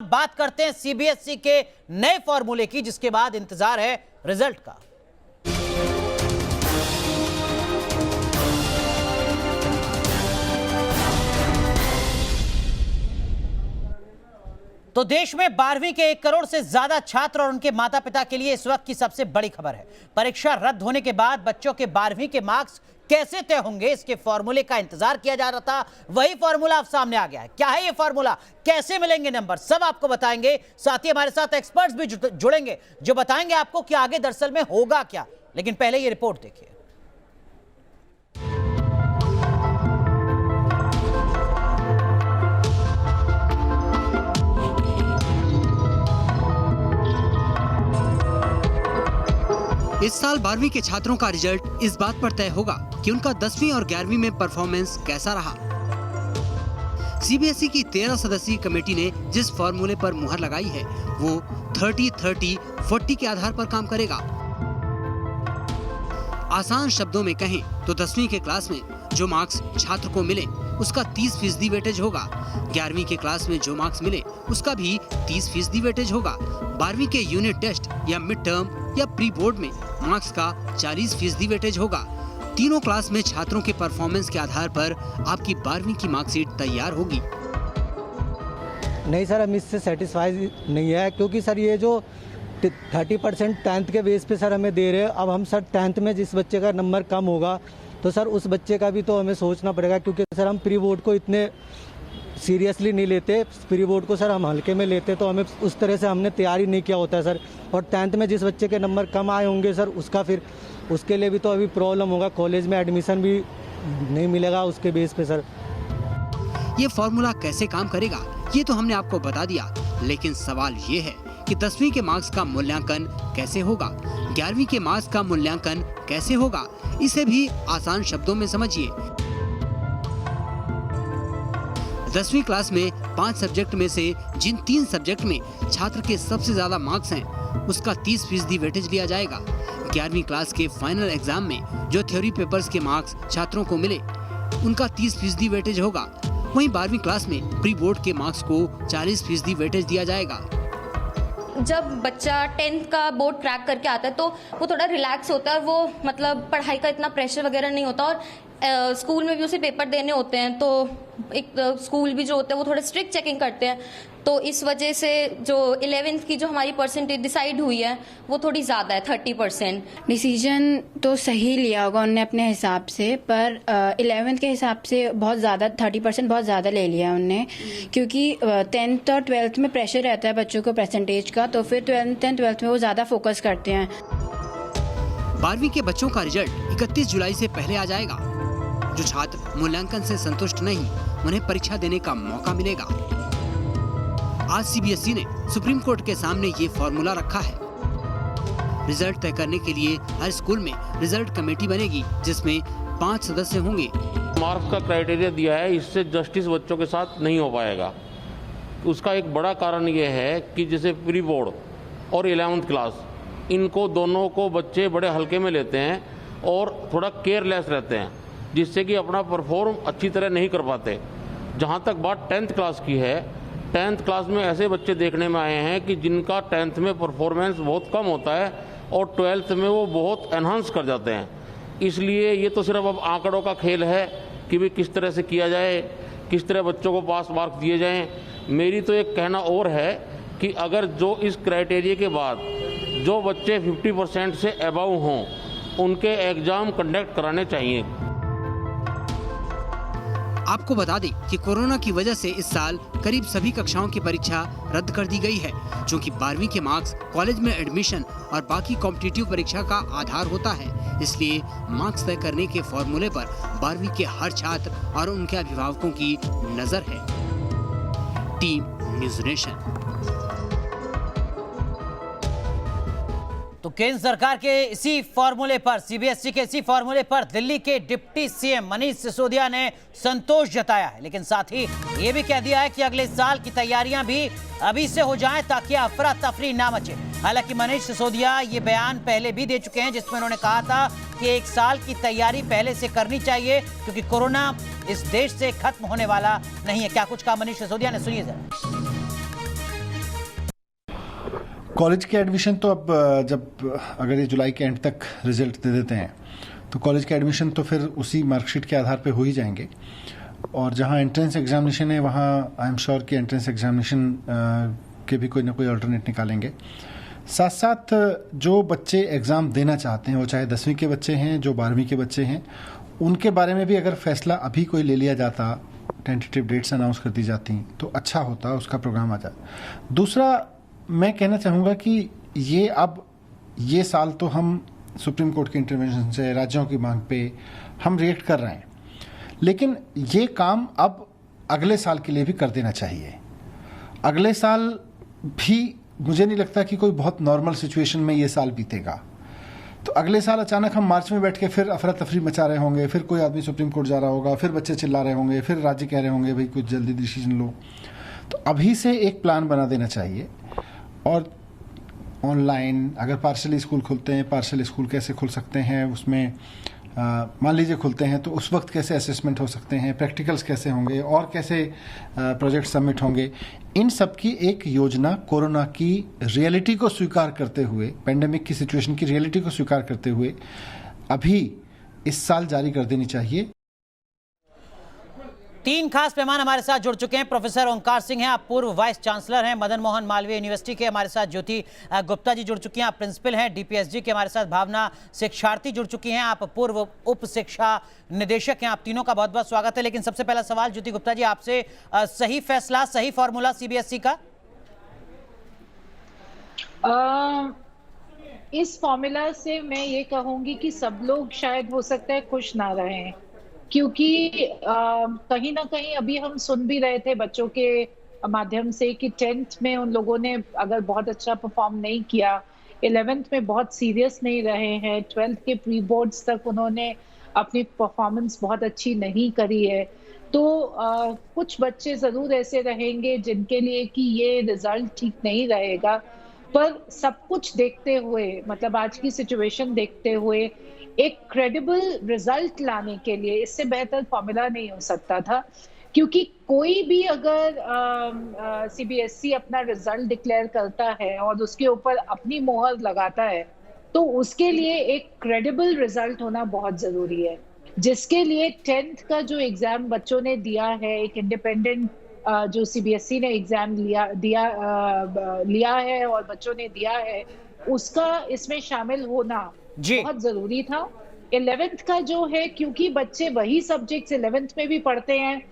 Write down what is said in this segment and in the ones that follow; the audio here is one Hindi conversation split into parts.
बात करते हैं सीबीएसई के नए फॉर्मूले की, जिसके बाद इंतजार है रिजल्ट का। तो देश में 12वीं के 1 करोड़ से ज्यादा छात्र और उनके माता पिता के लिए इस वक्त की सबसे बड़ी खबर है। परीक्षा रद्द होने के बाद बच्चों के 12वीं के मार्क्स कैसे तय होंगे, इसके फॉर्मूले का इंतजार किया जा रहा था। वही फॉर्मूला अब सामने आ गया है। क्या है ये फॉर्मूला, कैसे मिलेंगे नंबर, सब आपको बताएंगे। साथ ही हमारे साथ एक्सपर्ट्स भी जुड़ेंगे जो बताएंगे आपको कि आगे दरअसल में होगा क्या। लेकिन पहले ये रिपोर्ट देखिए। इस साल 12वीं के छात्रों का रिजल्ट इस बात पर तय होगा कि उनका 10वीं और 11वीं में परफॉर्मेंस कैसा रहा। सीबीएसई की 13 सदस्यीय कमेटी ने जिस फॉर्मूले पर मुहर लगाई है वो 30-30-40 के आधार पर काम करेगा। आसान शब्दों में कहें तो 10वीं के क्लास में जो मार्क्स छात्र को मिले उसका 30% वेटेज होगा। 11वीं के क्लास में जो मार्क्स मिले उसका भी 30% वेटेज होगा। 12वीं के यूनिट टेस्ट या मिड टर्म या प्री बोर्ड में मार्क्स का 40% वेटेज होगा। तीनों क्लास में छात्रों के परफॉर्मेंस के आधार पर आपकी 12वीं की मार्कशीट तैयार होगी। नहीं सर, हम इससे सेटिस्फाई नहीं है, क्योंकि सर ये जो 30% 10th के बेस पे सर हमें दे रहे हैं। अब हम सर 10th में जिस बच्चे का नंबर कम होगा तो सर उस बच्चे का भी तो हमें सोचना पड़ेगा, क्योंकि सर हम प्री बोर्ड को इतने सीरियसली नहीं लेते। प्री बोर्ड को सर हम हल्के में लेते, तो हमें उस तरह से हमने तैयारी नहीं किया होता है सर। और 10th में जिस बच्चे के नंबर कम आए होंगे सर उसका फिर उसके लिए भी तो अभी प्रॉब्लम होगा, कॉलेज में एडमिशन भी नहीं मिलेगा उसके बेस पे सर। ये फॉर्मूला कैसे काम करेगा ये तो हमने आपको बता दिया, लेकिन सवाल ये है कि 10वीं के मार्क्स का मूल्यांकन कैसे होगा, 11वीं के मार्क्स का मूल्यांकन कैसे होगा, इसे भी आसान शब्दों में समझिए। 10वीं क्लास में 5 सब्जेक्ट में से जिन 3 सब्जेक्ट में छात्र के सबसे ज्यादा मार्क्स हैं उसका 30% वेटेज लिया जाएगा। 11वीं क्लास के फाइनल एग्जाम में जो थ्योरी पेपर्स के मार्क्स छात्रों को मिले उनका 30% वेटेज होगा। वहीं 12वीं क्लास में प्री बोर्ड के मार्क्स को 40% वेटेज दिया जाएगा। जब बच्चा 10th का बोर्ड क्रैक करके आता है तो वो थोड़ा रिलैक्स होता है, वो मतलब पढ़ाई का इतना प्रेशर वगैरह नहीं होता। और स्कूल में भी उसे पेपर देने होते हैं, तो एक स्कूल भी जो होते हैं वो थोड़ा स्ट्रिक्ट चेकिंग करते हैं। तो इस वजह से जो 11th की जो हमारी परसेंटेज डिसाइड हुई है वो थोड़ी ज़्यादा है, 30%। डिसीजन तो सही लिया होगा उनने अपने हिसाब से, पर 11th के हिसाब से बहुत ज़्यादा 30% बहुत ज़्यादा ले लिया उनने, क्योंकि 10th और 12th में प्रेशर रहता है बच्चों को परसेंटेज का, तो फिर 12th एंड 12th में वो ज़्यादा फोकस करते हैं। 12वीं के बच्चों का रिजल्ट 31 जुलाई से पहले आ जाएगा। जो छात्र मूल्यांकन से संतुष्ट नहीं उन्हें परीक्षा देने का मौका मिलेगा। आज सीबीएसई ने सुप्रीम कोर्ट के सामने ये फॉर्मूला रखा है। रिजल्ट तय करने के लिए हर स्कूल में रिजल्ट कमेटी बनेगी जिसमें 5 सदस्य होंगे। मार्क्स का क्राइटेरिया दिया है, इससे जस्टिस बच्चों के साथ नहीं हो पाएगा। उसका एक बड़ा कारण ये है कि जैसे प्री बोर्ड और 11th क्लास, इनको दोनों को बच्चे बड़े हल्के में लेते हैं और थोड़ा केयरलेस रहते हैं, जिससे कि अपना परफॉर्म अच्छी तरह नहीं कर पाते। जहाँ तक बात 10th क्लास की है, 10th क्लास में ऐसे बच्चे देखने में आए हैं कि जिनका 10th में परफॉर्मेंस बहुत कम होता है और 12th में वो बहुत एनहांस कर जाते हैं। इसलिए ये तो सिर्फ अब आंकड़ों का खेल है कि भी किस तरह से किया जाए, किस तरह बच्चों को पास मार्क्स दिए जाएं। मेरी तो एक कहना और है कि अगर जो इस क्राइटेरिया के बाद जो बच्चे 50% से अबव हों उनके एग्ज़ाम कंडक्ट कराने चाहिए। आपको बता दें कि कोरोना की वजह से इस साल करीब सभी कक्षाओं की परीक्षा रद्द कर दी गई है, क्योंकि 12वीं के मार्क्स कॉलेज में एडमिशन और बाकी कॉम्पिटिटिव परीक्षा का आधार होता है। इसलिए मार्क्स तय करने के फॉर्मूले पर 12वीं के हर छात्र और उनके अभिभावकों की नजर है। Team news nation. तो केंद्र सरकार के इसी फॉर्मूले पर, सीबीएसई के इसी फॉर्मूले पर दिल्ली के डिप्टी सीएम मनीष सिसोदिया ने संतोष जताया है, लेकिन साथ ही ये भी कह दिया है कि अगले साल की तैयारियां भी अभी से हो जाएं ताकि अफरा तफरी ना मचे। हालांकि मनीष सिसोदिया ये बयान पहले भी दे चुके हैं, जिसमें उन्होंने कहा था कि 1 साल की तैयारी पहले से करनी चाहिए, क्योंकि कोरोना इस देश से खत्म होने वाला नहीं है। क्या कुछ कहा मनीष सिसोदिया ने, सुनिए जरा। कॉलेज के एडमिशन तो अब जब अगर ये जुलाई के एंड तक रिजल्ट दे देते हैं तो कॉलेज के एडमिशन तो फिर उसी मार्कशीट के आधार पे हो ही जाएंगे। और जहाँ एंट्रेंस एग्जामिनेशन है वहाँ आई एम श्योर कि एंट्रेंस एग्जामिनेशन के भी कोई ना कोई अल्टरनेट निकालेंगे। साथ साथ जो बच्चे एग्ज़ाम देना चाहते हैं, वो चाहे 10वीं के बच्चे हैं, जो 12वीं के बच्चे हैं, उनके बारे में भी अगर फैसला अभी कोई ले लिया जाता, टेंटेटिव डेट्स अनाउंस कर दी जाती तो अच्छा होता, उसका प्रोग्राम आ जाता। दूसरा मैं कहना चाहूँगा कि ये साल तो हम सुप्रीम कोर्ट के इंटरवेंशन से, राज्यों की मांग पे हम रिएक्ट कर रहे हैं, लेकिन ये काम अब अगले साल के लिए भी कर देना चाहिए। अगले साल भी मुझे नहीं लगता कि कोई बहुत नॉर्मल सिचुएशन में ये साल बीतेगा। तो अगले साल अचानक हम मार्च में बैठ के फिर अफरा तफरी मचा रहे होंगे, फिर कोई आदमी सुप्रीम कोर्ट जा रहा होगा, फिर बच्चे चिल्ला रहे होंगे, फिर राज्य कह रहे होंगे भाई कुछ जल्दी डिसीजन लो। तो अभी से एक प्लान बना देना चाहिए। और ऑनलाइन अगर पार्शली स्कूल खुलते हैं, पार्शल स्कूल कैसे खुल सकते हैं, उसमें मान लीजिए खुलते हैं तो उस वक्त कैसे असेसमेंट हो सकते हैं, प्रैक्टिकल्स कैसे होंगे और कैसे प्रोजेक्ट सबमिट होंगे, इन सब की एक योजना कोरोना की रियलिटी को स्वीकार करते हुए, पेंडेमिक की सिचुएशन की रियलिटी को स्वीकार करते हुए अभी इस साल जारी कर देनी चाहिए। 3 खास मेहमान हमारे साथ जुड़ चुके हैं। प्रोफेसर ओंकार सिंह हैं, आप पूर्व वाइस चांसलर हैं मदन मोहन मालवीय यूनिवर्सिटी के। हमारे साथ ज्योति गुप्ता जी जुड़ चुकी हैं, आप प्रिंसिपल हैं डीपीएसजी के। हमारे साथ भावना शिक्षार्थी जुड़ चुकी हैं, आप पूर्व उप शिक्षा निदेशक हैं। आप तीनों का बहुत बहुत स्वागत है। लेकिन सबसे पहला सवाल ज्योति गुप्ता जी आपसे, सही फैसला, सही फॉर्मूला सीबीएसई का? इस फॉर्मूला से मैं ये कहूंगी कि सब लोग शायद हो सकता है खुश ना रहें, क्योंकि कहीं ना कहीं अभी हम सुन भी रहे थे बच्चों के माध्यम से कि 10th में उन लोगों ने अगर बहुत अच्छा परफॉर्म नहीं किया, 11th में बहुत सीरियस नहीं रहे हैं, 12th के प्री बोर्ड्स तक उन्होंने अपनी परफॉर्मेंस बहुत अच्छी नहीं करी है। तो कुछ बच्चे ज़रूर ऐसे रहेंगे जिनके लिए कि ये रिजल्ट ठीक नहीं रहेगा, पर सब कुछ देखते हुए, मतलब आज की सिचुएशन देखते हुए, एक क्रेडिबल रिजल्ट लाने के लिए इससे बेहतर फॉर्मूला नहीं हो सकता था। क्योंकि कोई भी अगर सीबीएसई अपना रिजल्ट डिक्लेयर करता है और उसके ऊपर अपनी मोहर लगाता है, तो उसके लिए एक क्रेडिबल रिजल्ट होना बहुत जरूरी है, जिसके लिए 10th का जो एग्जाम बच्चों ने दिया है, एक इंडिपेंडेंट जो सीबीएसई ने एग्जाम लिया है और बच्चों ने दिया है, उसका इसमें शामिल होना बहुत जरूरी था। 11th का जो है, क्योंकि बच्चे वही सब्जेक्ट्स 11th में भी पढ़ते हैं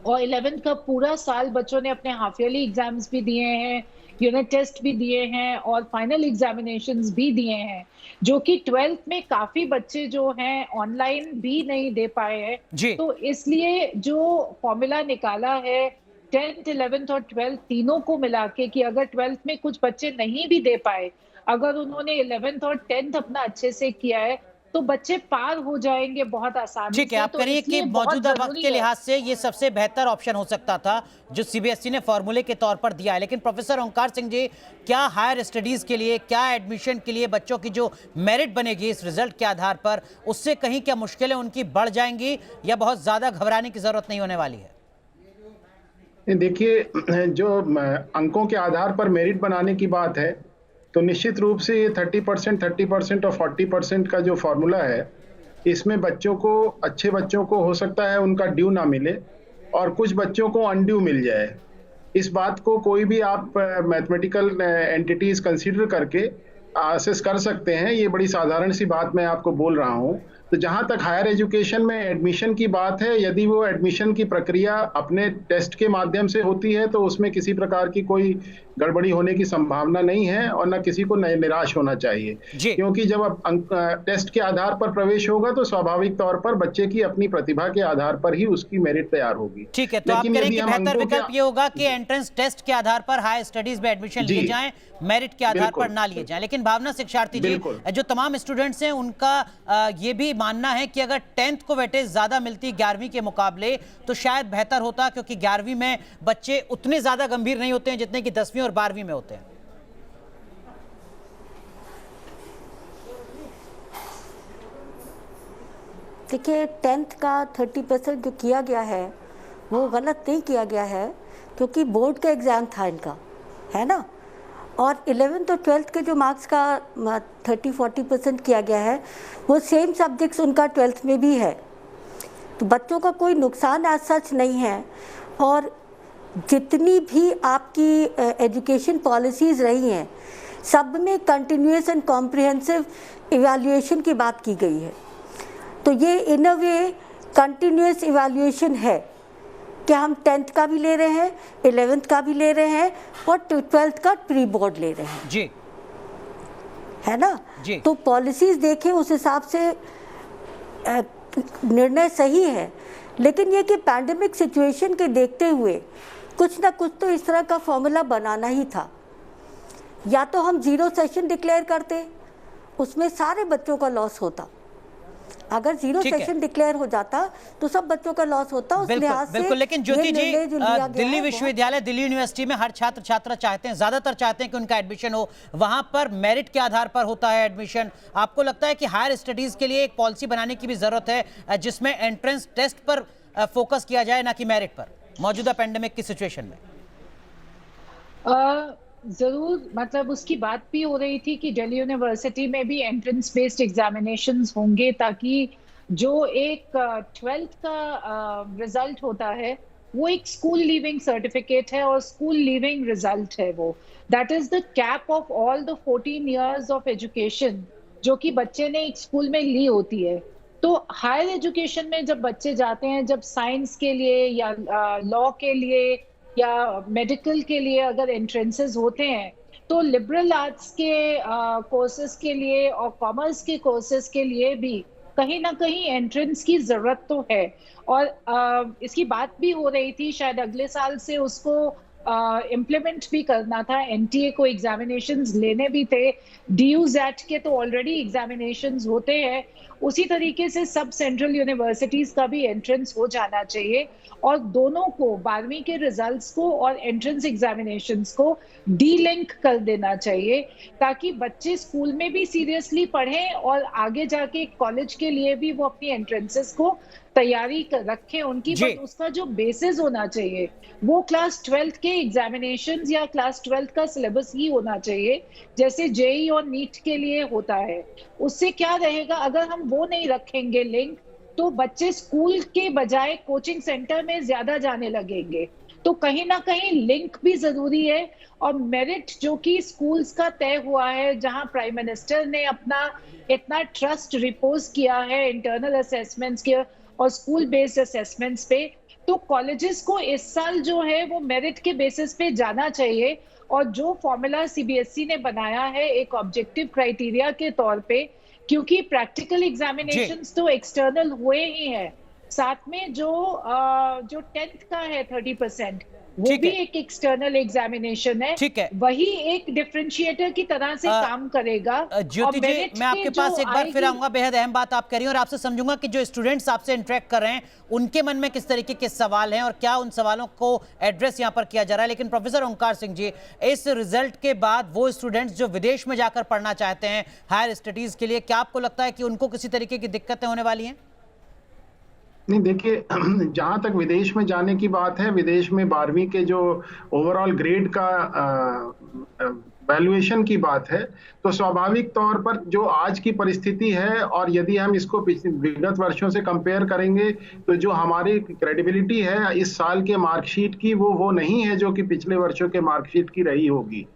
और 11th का पूरा साल बच्चों ने अपने हाफ ईयरली एग्जाम्स भी दिए हैं, यूनिट टेस्ट भी दिए हैं और फाइनल एग्जामिनेशंस भी दिए हैं, जो कि 12th में काफी बच्चे जो हैं ऑनलाइन भी नहीं दे पाए हैं। तो इसलिए जो फॉर्मूला निकाला है 10th, 11th और 12th तीनों को मिला के, कि अगर 12th में कुछ बच्चे नहीं भी दे पाए, अगर उन्होंने 11th और 10th अपना अच्छे से किया है, तो बच्चे पार हो जाएंगे बहुत आसानी से। ठीक है, आप कह रही हैं कि मौजूदा वक्त के लिहाज से ये सबसे बेहतर ऑप्शन हो सकता था जो सीबीएसई ने फॉर्मूले के तौर पर दिया है। लेकिन प्रोफेसर ओंकार सिंह जी, क्या हायर स्टडीज के लिए, क्या एडमिशन के लिए बच्चों की जो मेरिट बनेगी इस रिजल्ट के आधार पर, उससे कहीं क्या मुश्किलें उनकी बढ़ जाएंगी या बहुत ज्यादा घबराने की जरूरत नहीं होने वाली है? देखिए, जो अंकों के आधार पर मेरिट बनाने की बात है, तो निश्चित रूप से ये 30% और 40% का जो फॉर्मूला है, इसमें बच्चों को, अच्छे बच्चों को हो सकता है उनका ड्यू ना मिले और कुछ बच्चों को अनड्यू मिल जाए। इस बात को कोई भी आप मैथमेटिकल एंटिटीज कंसीडर करके असेस कर सकते हैं। ये बड़ी साधारण सी बात मैं आपको बोल रहा हूँ। तो जहाँ तक हायर एजुकेशन में एडमिशन की बात है, यदि वो एडमिशन की प्रक्रिया अपने टेस्ट के माध्यम से होती है तो उसमें किसी प्रकार की कोई गड़बड़ी होने की संभावना नहीं है और न किसी को निराश होना चाहिए, क्योंकि जब अब टेस्ट के आधार पर प्रवेश होगा तो स्वाभाविक तौर पर बच्चे की अपनी प्रतिभा के आधार पर ही उसकी मेरिट तैयार होगी। ठीक है, तो आप कह रहे हैं कि बेहतर विकल्प ये होगा कि एंट्रेंस टेस्ट के आधार पर हायर स्टडीज में एडमिशन लिए जाएं, मेरिट के आधार पर ना लिए जाएं। लेकिन भावना शिक्षार्थी जी, जो तमाम स्टूडेंट्स हैं, उनका ये भी मानना है कि अगर 10th को वेटेज ज्यादा मिलती 11वीं के मुकाबले तो शायद बेहतर होता, क्योंकि 11वीं में बच्चे उतने ज्यादा गंभीर नहीं होते हैं जितने कि 10वीं और 12वीं में होते हैं। देखिए, 10th का 30% जो किया गया है वो गलत नहीं किया गया है, क्योंकि बोर्ड का एग्जाम था इनका, है ना। और 11th और 12th के जो मार्क्स का 30-40% किया गया है वो सेम सब्जेक्ट्स उनका 12th में भी है, तो बच्चों का कोई नुकसान आज सच नहीं है। और जितनी भी आपकी एजुकेशन पॉलिसीज़ रही हैं सब में कंटिन्यूस एंड कॉम्प्रिहेंसिव इवैल्यूएशन की बात की गई है, तो ये इन अ वे कंटिन्यूस इवैल्यूएशन है कि हम 10th का भी ले रहे हैं, 11th का भी ले रहे हैं और 12th का प्री बोर्ड ले रहे हैं जी, है ना जी। तो पॉलिसीज़ देखें उस हिसाब से निर्णय सही है, लेकिन ये कि पैंडेमिक सिचुएशन के देखते हुए कुछ ना कुछ तो इस तरह का फॉर्मूला बनाना ही था। या तो हम 0 सेशन डिक्लेयर करते, उसमें सारे बच्चों का लॉस होता। अगर 0 सेशन डिक्लेयर हो जाता तो सब बच्चों का लॉस होता। उस लिहाज से बिल्कुल। लेकिन ज्योति जी, दिल्ली विश्वविद्यालय, दिल्ली यूनिवर्सिटी में हर छात्र छात्रा चाहते हैं, ज्यादातर चाहते हैं कि उनका एडमिशन हो, वहां पर मेरिट के आधार पर होता है एडमिशन। आपको लगता है कि हायर स्टडीज के लिए एक पॉलिसी बनाने की भी जरूरत है जिसमें एंट्रेंस टेस्ट पर फोकस किया जाए, ना कि मेरिट पर, मौजूदा पेंडेमिक की सिचुएशन में? जरूर, मतलब उसकी बात भी हो रही थी कि दिल्ली यूनिवर्सिटी में भी एंट्रेंस बेस्ड एग्जामिनेशंस होंगे, ताकि जो एक 12th का रिजल्ट होता है वो एक स्कूल लीविंग सर्टिफिकेट है और स्कूल लीविंग रिजल्ट है, वो that is the cap of all the 14 years of education जो कि बच्चे ने एक स्कूल में ली होती है। तो हायर एजुकेशन में जब बच्चे जाते हैं, जब साइंस के लिए या लॉ के लिए या मेडिकल के लिए अगर एंट्रेंसेस होते हैं, तो लिबरल आर्ट्स के कोर्सेज के लिए और कॉमर्स के कोर्सेज के लिए भी कहीं ना कहीं एंट्रेंस की जरूरत तो है। और इसकी बात भी हो रही थी, शायद अगले साल से उसको इम्प्लीमेंट भी करना था, एनटीए को एग्जामिनेशंस लेने भी थे, DU-ZAT के तो ऑलरेडी एग्जामिनेशंस होते हैं, उसी तरीके से सब सेंट्रल यूनिवर्सिटीज का भी एंट्रेंस हो जाना चाहिए और दोनों को 12वीं के रिजल्ट्स को और एंट्रेंस एग्जामिनेशंस को डी-लिंक कर देना चाहिए, ताकि बच्चे स्कूल में भी सीरियसली पढ़ें और आगे जाके कॉलेज के लिए भी वो अपनी एंट्रेंसेस को तैयारी रखें उनकी। बट उसका जो बेसिस होना चाहिए वो क्लास 12th के एग्जामिनेशंस या क्लास 12th का सिलेबस ही होना चाहिए, जैसे जेई और नीट के लिए होता है। उससे क्या रहेगा, अगर हम वो नहीं रखेंगे लिंक, तो बच्चे स्कूल के बजाय कोचिंग सेंटर में ज्यादा जाने लगेंगे। तो कहीं ना कहीं लिंक भी जरूरी है। और मेरिट जो कि स्कूल्स का तय हुआ है, जहां प्राइम मिनिस्टर ने अपना इतना ट्रस्ट रिपोज किया है इंटरनल असेसमेंट्स के और स्कूल बेस्ड असेसमेंट्स पे, तो कॉलेजेस को इस साल जो है वो मेरिट के बेसिस पे जाना चाहिए। और जो फॉर्मूला सीबीएसई ने बनाया है एक ऑब्जेक्टिव क्राइटेरिया के तौर पे, क्योंकि प्रैक्टिकल एग्जामिनेशंस तो एक्सटर्नल हुए ही हैं, साथ में जो 10th का है 30%, वो भी एक एक्सटर्नल एग्जामिनेशन है, वही एक डिफरेंशिएटर की तरह से काम करेगा। ज्योति जी, मैं आपके पास एक बार फिर आऊंगा, बेहद अहम बात आप कह रही हैं और आपसे समझूंगा कि जो स्टूडेंट्स आपसे इंटरेक्ट कर रहे हैं उनके मन में किस तरीके के सवाल हैं और क्या उन सवालों को एड्रेस यहां पर किया जा रहा है। लेकिन प्रोफेसर ओंकार सिंह जी, इस रिजल्ट के बाद वो स्टूडेंट्स जो विदेश में जाकर पढ़ना चाहते हैं हायर स्टडीज के लिए, क्या आपको लगता है कि उनको किसी तरीके की दिक्कतें होने वाली हैं? नहीं, देखिए, जहाँ तक विदेश में जाने की बात है, विदेश में 12वीं के जो ओवरऑल ग्रेड का वैल्यूएशन की बात है, तो स्वाभाविक तौर पर जो आज की परिस्थिति है और यदि हम इसको विगत वर्षों से कंपेयर करेंगे, तो जो हमारी क्रेडिबिलिटी है इस साल के मार्कशीट की वो नहीं है जो कि पिछले वर्षों के मार्कशीट की रही होगी।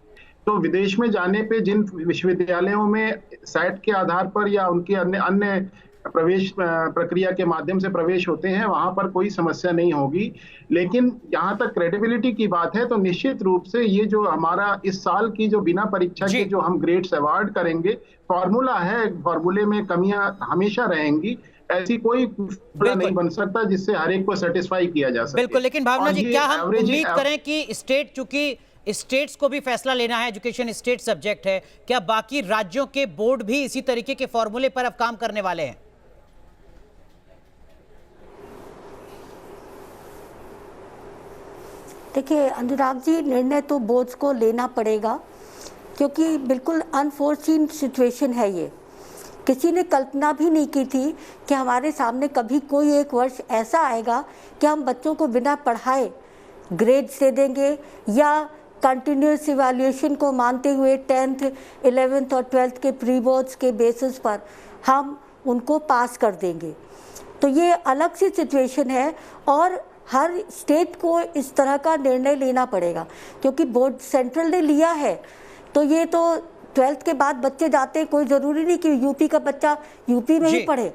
तो विदेश में जाने पे जिन विश्वविद्यालयों में सैट के आधार पर या उनके अन्य प्रवेश प्रक्रिया के माध्यम से प्रवेश होते हैं, वहां पर कोई समस्या नहीं होगी। लेकिन जहां तक क्रेडिबिलिटी की बात है, तो निश्चित रूप से ये जो हमारा इस साल की जो बिना परीक्षा के जो हम ग्रेड्स अवार्ड करेंगे, फॉर्मूला है, फॉर्मूले में कमियां हमेशा रहेंगी, ऐसी कोई नहीं बन सकता जिससे हर एक को सेटिस्फाई किया जा सके। बिल्कुल, लेकिन भावना जी, क्या हम उम्मीद करें कि स्टेट, चूंकि स्टेट्स को भी फैसला लेना है, एजुकेशन स्टेट सब्जेक्ट है, क्या बाकी राज्यों के बोर्ड भी इसी तरीके के फॉर्मूले पर अब काम करने वाले हैं? देखिए अनुराग जी, निर्णय तो बोर्ड्स को लेना पड़ेगा, क्योंकि बिल्कुल अनफोर्सीन सिचुएशन है ये। किसी ने कल्पना भी नहीं की थी कि हमारे सामने कभी कोई एक वर्ष ऐसा आएगा कि हम बच्चों को बिना पढ़ाए ग्रेड्स दे देंगे या कंटिन्यूस इवैल्यूएशन को मानते हुए 10th 11th और 12th के प्री बोर्ड्स के बेसिस पर हम उनको पास कर देंगे। तो ये अलग सी सिचुएशन है और हर स्टेट को इस तरह का निर्णय लेना पड़ेगा, क्योंकि बोर्ड सेंट्रल ने लिया है। तो ये तो 12th के बाद बच्चे जाते हैं, कोई ज़रूरी नहीं कि यूपी का बच्चा यूपी में ही पढ़े,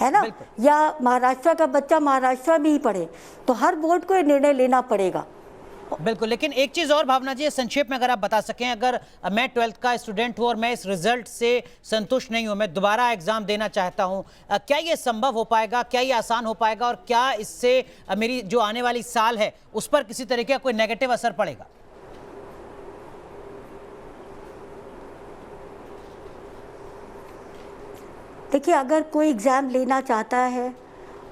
है ना, या महाराष्ट्र का बच्चा महाराष्ट्र में ही पढ़े। तो हर बोर्ड को ये निर्णय लेना पड़ेगा। बिल्कुल, लेकिन एक चीज़ और भावना जी, संक्षेप में अगर आप बता सकें, अगर मैं 12th का स्टूडेंट हूं और मैं इस रिजल्ट से संतुष्ट नहीं हूं, मैं दोबारा एग्जाम देना चाहता हूं, क्या ये संभव हो पाएगा, क्या ये आसान हो पाएगा, और क्या इससे मेरी जो आने वाली साल है उस पर किसी तरीके का कोई नेगेटिव असर पड़ेगा? देखिए, अगर कोई एग्ज़ाम लेना चाहता है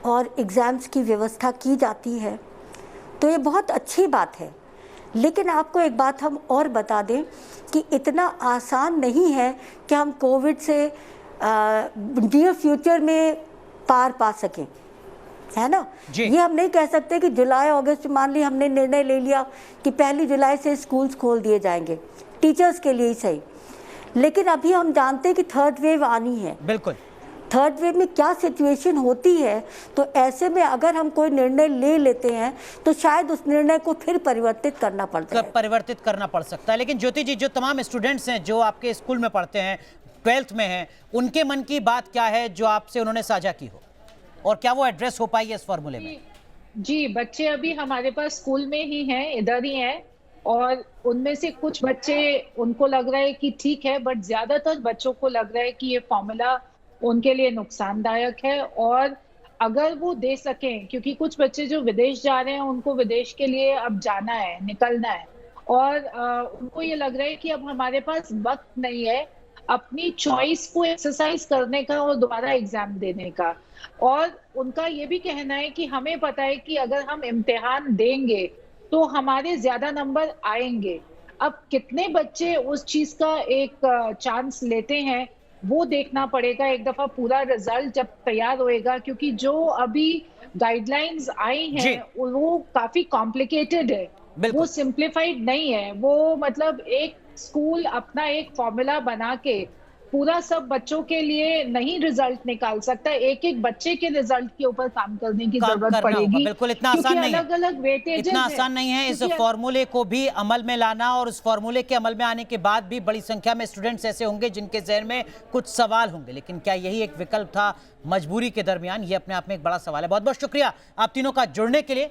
और एग्ज़ाम्स की व्यवस्था की जाती है तो ये बहुत अच्छी बात है, लेकिन आपको एक बात हम और बता दें कि इतना आसान नहीं है कि हम कोविड से नियर फ्यूचर में पार पा सकें, है ना। ये हम नहीं कह सकते कि जुलाई अगस्त, मान ली हमने निर्णय ले लिया कि 1 जुलाई से स्कूल्स खोल दिए जाएंगे, टीचर्स के लिए ही सही, लेकिन अभी हम जानते हैं कि 3rd वेव आनी है। बिल्कुल, 3rd वेव में क्या सिचुएशन होती है, तो ऐसे में अगर हम कोई निर्णय ले लेते हैं तो शायद उस निर्णय को फिर परिवर्तित करना पड़ सकता है। लेकिन ज्योति जी, जो तमाम स्टूडेंट्स हैं जो आपके स्कूल में पढ़ते हैं, 12th में हैं, उनके मन की बात क्या है जो आपसे उन्होंने साझा की हो, और क्या वो एड्रेस हो पाई है इस फॉर्मूले में? जी, बच्चे अभी हमारे पास स्कूल में ही हैं, इधर ही हैं, और उनमें से कुछ बच्चे, उनको लग रहा है कि ठीक है, बट ज्यादातर बच्चों को लग रहा है कि ये फॉर्मूला उनके लिए नुकसानदायक है। और अगर वो दे सकें, क्योंकि कुछ बच्चे जो विदेश जा रहे हैं उनको विदेश के लिए अब जाना है, निकलना है, और उनको ये लग रहा है कि अब हमारे पास वक्त नहीं है अपनी चॉइस को एक्सरसाइज करने का और दोबारा एग्जाम देने का। और उनका ये भी कहना है कि हमें पता है कि अगर हम इम्तिहान देंगे तो हमारे ज्यादा नंबर आएंगे। अब कितने बच्चे उस चीज का एक चांस लेते हैं वो देखना पड़ेगा एक दफा पूरा रिजल्ट जब तैयार होएगा, क्योंकि जो अभी गाइडलाइंस आई हैं वो काफी कॉम्प्लिकेटेड है, वो सिंप्लीफाइड नहीं है। वो मतलब एक स्कूल अपना एक फॉर्मूला बना के पूरा सब बच्चों के लिए नहीं रिजल्ट निकाल सकता, एक एक बच्चे के रिजल्ट के ऊपर काम करने की जरूरत पड़ेगी। बिल्कुल, इतना आसान नहीं है, अलग-अलग वेटेजेस इतना आसान नहीं है इस फॉर्मूले को भी अमल में लाना, और उस फॉर्मूले के अमल में आने के बाद भी बड़ी संख्या में स्टूडेंट्स ऐसे होंगे जिनके जहन में कुछ सवाल होंगे, लेकिन क्या यही एक विकल्प था मजबूरी के दरमियान? ये अपने आप में एक बड़ा सवाल है। बहुत बहुत शुक्रिया आप तीनों का जुड़ने के लिए।